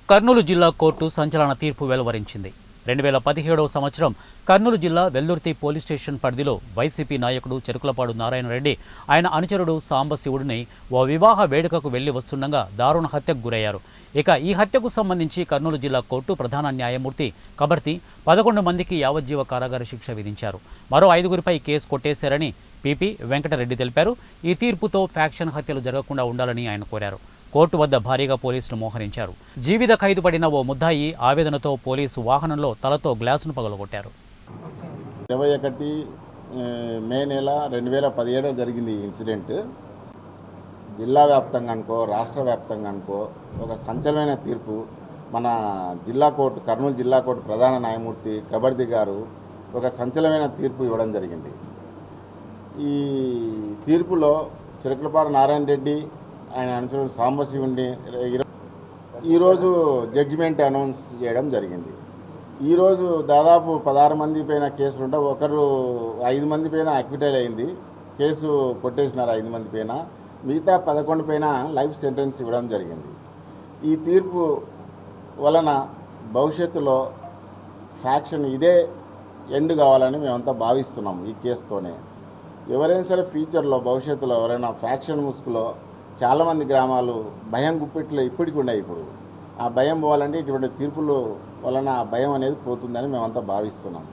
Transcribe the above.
కర్నూలు జిల్లా కోర్టు సంచలన తీర్పు వెలువరించింది. 2017వ సంవత్సరం కర్నూలు జిల్లా వెల్దుర్తి పోలీస్ స్టేషన్ పరిధిలో వైసీపీ నాయకుడు చెరుకులపాడు నారాయణ రెడ్డి ఆయన అనుచరుడు సాంబశివుడిని ఓ వివాహ వేడుకకు వెళ్లి వస్తుండగా దారుణ హత్యకు గురయ్యారు. ఇక ఈ హత్యకు సంబంధించి కర్నూలు జిల్లా కోర్టు ప్రధాన న్యాయమూర్తి కబర్తి 11 మందికి యావజ్జీవ కారాగార శిక్ష విధించారు. మరో 5గురిపై కేసు కొట్టేశారని పీపీ వెంకటరెడ్డి తెలిపారు. ఈ తీర్పుతో ఫ్యాక్షన్ హత్యలు జరగకుండా ఉండాలని ఆయన కోరారు. కోర్టు వద్ద భారీగా పోలీసులు మోహరించారు. జీవిత ఖైదు పడిన ఓ ముద్దాయి ఆవేదనతో పోలీసు వాహనంలో తలతో గ్లాసును పగలగొట్టారు. 21 మే నెల 2017 జరిగింది ఈ ఇన్సిడెంట్. జిల్లా వ్యాప్తంగా అనుకో రాష్ట్ర వ్యాప్తంగా అనుకో ఒక సంచలనమైన తీర్పు మన జిల్లా కోర్టు కర్నూలు జిల్లా కోర్టు ప్రధాన న్యాయమూర్తి కబర్ది గారు ఒక సంచలనమైన తీర్పు ఇవ్వడం జరిగింది. ఈ తీర్పులో చెరుకులపాడు నారాయణ రెడ్డి ఆయన అనుచరుడు సాంబశివుడిని ఈరోజు జడ్జిమెంట్ అనౌన్స్ చేయడం జరిగింది. ఈరోజు దాదాపు 16 మంది పైన కేసులు ఉంటే 5 మంది పైన అక్విటల్ అయింది. కేసు కొట్టేసినారు 5 మంది పైన. మిగతా 11 పైన లైఫ్ సెంటెన్స్ ఇవ్వడం జరిగింది. ఈ తీర్పు వలన భవిష్యత్తులో ఫ్యాక్షన్ ఇదే ఎండ్ కావాలని మేమంతా భావిస్తున్నాం. ఈ కేసుతోనే ఎవరైనా సరే ఫ్యూచర్లో భవిష్యత్తులో ఎవరైనా ఫ్యాక్షన్ ముసుగులో చాలామంది గ్రామాలు భయం గుప్పిట్లో ఇప్పటికి ఉన్నాయి. ఇప్పుడు ఆ భయం పోవాలంటే ఇటువంటి తీర్పుల వలన ఆ భయం అనేది పోతుందని మేమంతా భావిస్తున్నాం.